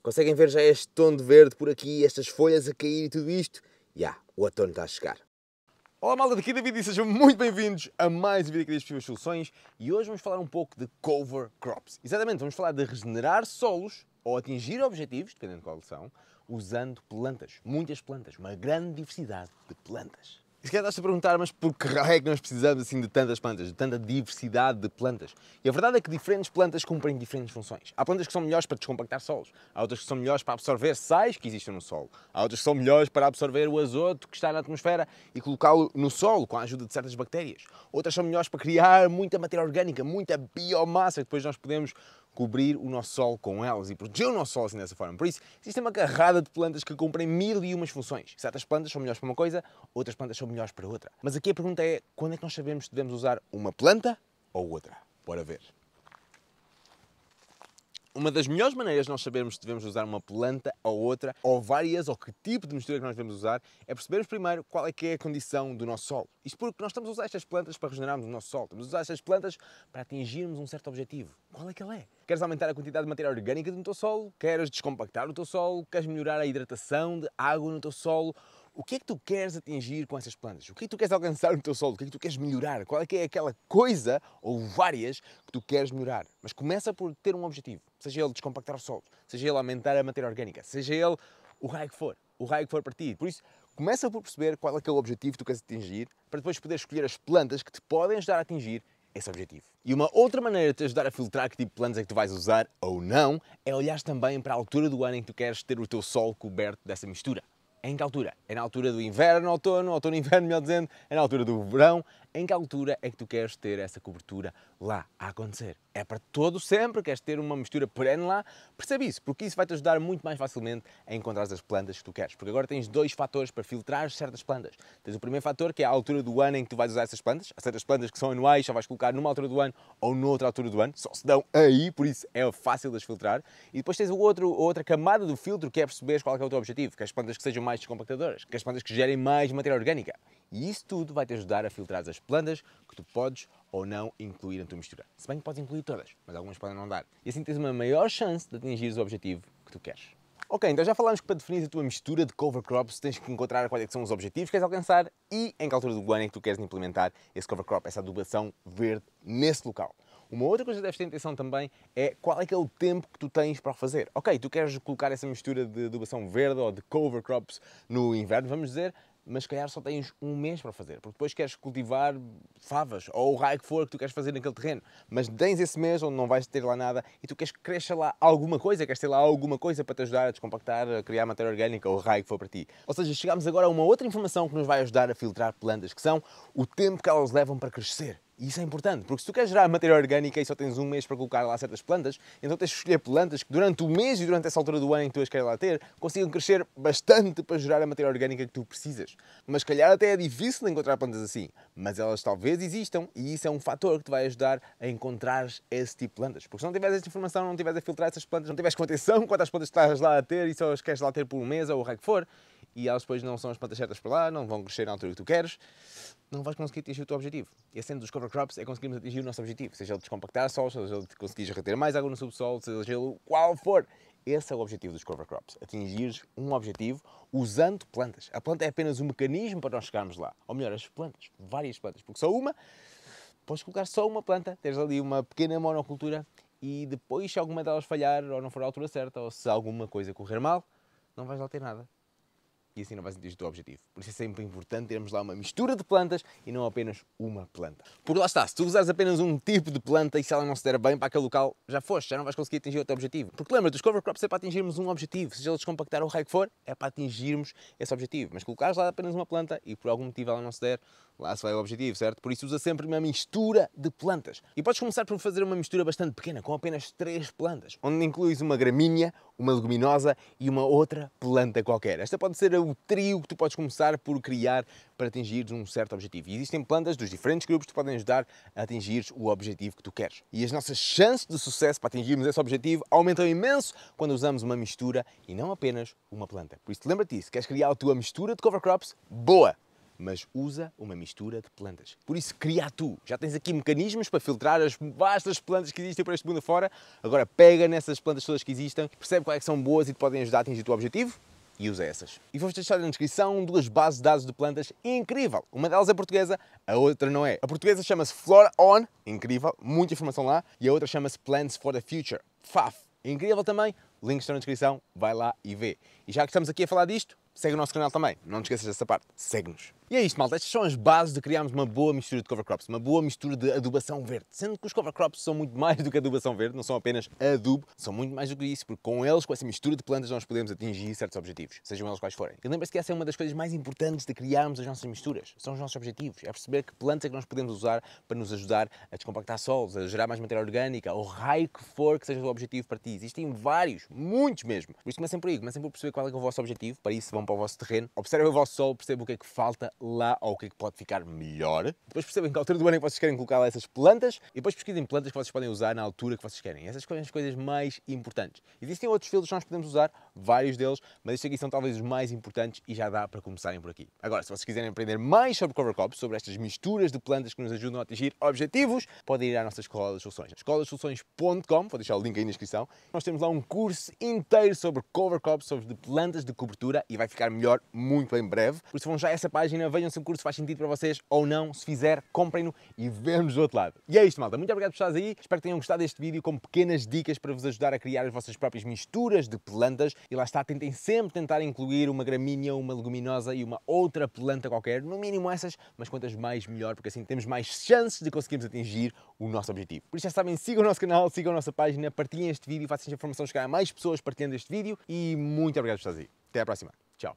Conseguem ver já este tom de verde por aqui, estas folhas a cair e tudo isto? O outono está a chegar. Olá malta, daqui David e sejam muito bem-vindos a mais um vídeo aqui das Possíveis Soluções e hoje vamos falar um pouco de cover crops. Exatamente, vamos falar de regenerar solos ou atingir objetivos, dependendo de qual são, usando plantas, muitas plantas, uma grande diversidade de plantas. E se calhar estás-te a perguntar, mas por que raio é que nós precisamos assim de tantas plantas, de tanta diversidade de plantas? E a verdade é que diferentes plantas cumprem diferentes funções. Há plantas que são melhores para descompactar solos, há outras que são melhores para absorver sais que existem no solo, há outras que são melhores para absorver o azoto que está na atmosfera e colocá-lo no solo com a ajuda de certas bactérias. Outras são melhores para criar muita matéria orgânica, muita biomassa que depois nós podemos cobrir o nosso solo com elas e proteger o nosso solo assim dessa forma. Por isso, existe uma carrada de plantas que cumprem 1001 funções. Certas plantas são melhores para uma coisa, outras plantas são melhores para outra. Mas aqui a pergunta é, quando é que nós sabemos se devemos usar uma planta ou outra? Bora ver. Uma das melhores maneiras de nós sabermos se devemos usar uma planta ou outra, ou várias, ou que tipo de mistura que nós devemos usar, é percebermos primeiro qual é que é a condição do nosso solo. Isto porque nós estamos a usar estas plantas para regenerarmos o nosso solo. Estamos a usar estas plantas para atingirmos um certo objetivo. Qual é que ele é? Queres aumentar a quantidade de matéria orgânica do teu solo? Queres descompactar o teu solo? Queres melhorar a hidratação de água no teu solo? O que é que tu queres atingir com essas plantas? O que é que tu queres alcançar no teu solo? O que é que tu queres melhorar? Qual é que é aquela coisa, ou várias, que tu queres melhorar? Mas começa por ter um objetivo. Seja ele descompactar o solo, seja ele aumentar a matéria orgânica, seja ele o raio que for para ti. Por isso, começa por perceber qual é que é o objetivo que tu queres atingir, para depois poder escolher as plantas que te podem ajudar a atingir esse objetivo. E uma outra maneira de te ajudar a filtrar que tipo de plantas é que tu vais usar ou não, é olhares também para a altura do ano em que tu queres ter o teu solo coberto dessa mistura. Em que altura? É na altura do inverno, outono, inverno, melhor dizendo, é na altura do verão. Em que altura é que tu queres ter essa cobertura lá a acontecer? É para todo sempre? Queres ter uma mistura perene lá? Percebe isso, porque isso vai-te ajudar muito mais facilmente a encontrar as plantas que tu queres. Porque agora tens dois fatores para filtrar certas plantas. Tens o primeiro fator, que é a altura do ano em que tu vais usar essas plantas. Há certas plantas que são anuais, só vais colocar numa altura do ano ou noutra altura do ano. Só se dão aí, por isso é fácil de as filtrar. E depois tens outra camada do filtro, que é perceber qual é o teu objetivo. Queres plantas que sejam mais descompactadoras. Queres plantas que gerem mais matéria orgânica. E isso tudo vai-te ajudar a filtrar as plantas que tu podes ou não incluir na tua mistura. Se bem que podes incluir todas, mas algumas podem não dar. E assim tens uma maior chance de atingires o objetivo que tu queres. Ok, então já falámos que para definir a tua mistura de cover crops tens que encontrar quais é que são os objetivos que queres alcançar e em que altura do ano é que tu queres implementar esse cover crop, essa adubação verde nesse local. Uma outra coisa que deves ter atenção também é qual é que é o tempo que tu tens para o fazer. Ok, tu queres colocar essa mistura de adubação verde ou de cover crops no inverno, vamos dizer, mas se calhar só tens um mês para fazer, porque depois queres cultivar favas ou o raio que for que tu queres fazer naquele terreno, mas tens esse mês onde não vais ter lá nada e tu queres que cresça lá alguma coisa, queres ter lá alguma coisa para te ajudar a descompactar, a criar matéria orgânica ou o raio que for para ti. Ou seja, chegamos agora a uma outra informação que nos vai ajudar a filtrar plantas, que são o tempo que elas levam para crescer. E isso é importante, porque se tu queres gerar matéria orgânica e só tens um mês para colocar lá certas plantas, então tens de escolher plantas que durante o mês e durante essa altura do ano em que tu as queres lá ter, consigam crescer bastante para gerar a matéria orgânica que tu precisas. Mas se calhar até é difícil encontrar plantas assim, mas elas talvez existam e isso é um fator que te vai ajudar a encontrar esse tipo de plantas. Porque se não tiveres esta informação, não tiveres a filtrar essas plantas, não tiveres atenção quantas plantas estás lá a ter e só as queres lá ter por um mês ou o raio que for, e elas depois não são as plantas certas para lá, não vão crescer na altura que tu queres, não vais conseguir atingir o teu objetivo. E a cena dos cover crops é conseguirmos atingir o nosso objetivo, seja ele descompactar solos, seja ele conseguires reter mais água no subsolo, seja ele qual for. Esse é o objetivo dos cover crops, atingir um objetivo usando plantas. A planta é apenas um mecanismo para nós chegarmos lá. Ou melhor, as plantas, várias plantas, porque só uma, podes colocar só uma planta, teres ali uma pequena monocultura e depois se alguma delas falhar ou não for a altura certa ou se alguma coisa correr mal, não vais lá ter nada. E assim não vais atingir o teu objetivo. Por isso é sempre importante termos lá uma mistura de plantas e não apenas uma planta. Porque lá está, se tu usares apenas um tipo de planta e se ela não se der bem para aquele local, já foste, já não vais conseguir atingir o teu objetivo. Porque lembra-te, os cover crops é para atingirmos um objetivo. Seja ele descompactar o raio que for, é para atingirmos esse objetivo. Mas colocares lá apenas uma planta e por algum motivo ela não se der, lá se vai o objetivo, certo? Por isso usa sempre uma mistura de plantas. E podes começar por fazer uma mistura bastante pequena, com apenas 3 plantas, onde incluis uma gramínea, uma leguminosa e uma outra planta qualquer. Esta pode ser o trio que tu podes começar por criar para atingir um certo objetivo. E existem plantas dos diferentes grupos que te podem ajudar a atingir o objetivo que tu queres. E as nossas chances de sucesso para atingirmos esse objetivo aumentam imenso quando usamos uma mistura e não apenas uma planta. Por isso, lembra-te disso. Queres criar a tua mistura de cover crops? Boa! mas usa uma mistura de plantas. Por isso, cria tu. Já tens aqui mecanismos para filtrar as vastas plantas que existem por este mundo afora. Agora pega nessas plantas todas que existem, percebe quais é que são boas e te podem ajudar a atingir o teu objetivo e usa essas. E vou-vos deixar na descrição 2 bases de dados de plantas incrível. Uma delas é portuguesa, a outra não é. A portuguesa chama-se Flora On, incrível, muita informação lá, e a outra chama-se Plants for the Future, FAF. Incrível também, links estão na descrição, vai lá e vê. E já que estamos aqui a falar disto, segue o nosso canal também, não te esqueças dessa parte, segue-nos. E é isto, malta, estas são as bases de criarmos uma boa mistura de cover crops, uma boa mistura de adubação verde. Sendo que os cover crops são muito mais do que adubação verde, não são apenas adubo, são muito mais do que isso, porque com eles, com essa mistura de plantas, nós podemos atingir certos objetivos, sejam eles quais forem. E lembra-se que essa é uma das coisas mais importantes de criarmos as nossas misturas, são os nossos objetivos, é perceber que plantas é que nós podemos usar para nos ajudar a descompactar solos, a gerar mais matéria orgânica, ou raio que for que seja o objetivo para ti. Existem vários, muitos mesmo. Por isso comecem por aí, comecem por perceber qual é que é o vosso objetivo, para isso vão para o vosso terreno, observem o vosso solo, percebam o que é que falta lá ou o que é que pode ficar melhor. Depois percebem que altura do ano é que vocês querem colocar lá essas plantas e depois pesquisem plantas que vocês podem usar na altura que vocês querem. Essas são as coisas mais importantes. Existem outros filtros que nós podemos usar, vários deles, mas estes aqui são talvez os mais importantes e já dá para começarem por aqui. Agora, se vocês quiserem aprender mais sobre cover crops, sobre estas misturas de plantas que nos ajudam a atingir objetivos, podem ir à nossa Escola das Soluções. escoladasoluções.com, vou deixar o link aí na descrição. Nós temos lá um curso inteiro sobre cover crops, sobre plantas de cobertura e vai ficar melhor muito em breve. Por isso vão já a essa página, vejam se o curso faz sentido para vocês ou não. Se fizer, comprem-no e vemos do outro lado. E é isto, malta. Muito obrigado por estares aí. Espero que tenham gostado deste vídeo com pequenas dicas para vos ajudar a criar as vossas próprias misturas de plantas. E lá está, tentem sempre tentar incluir uma gramínea, uma leguminosa e uma outra planta qualquer. No mínimo essas, mas quantas mais melhor, porque assim temos mais chances de conseguirmos atingir o nosso objetivo. Por isso já sabem, sigam o nosso canal, sigam a nossa página, partilhem este vídeo, façam esta informação chegar a mais pessoas partilhando este vídeo. E muito obrigado por estares aí. Até à próxima. Tchau.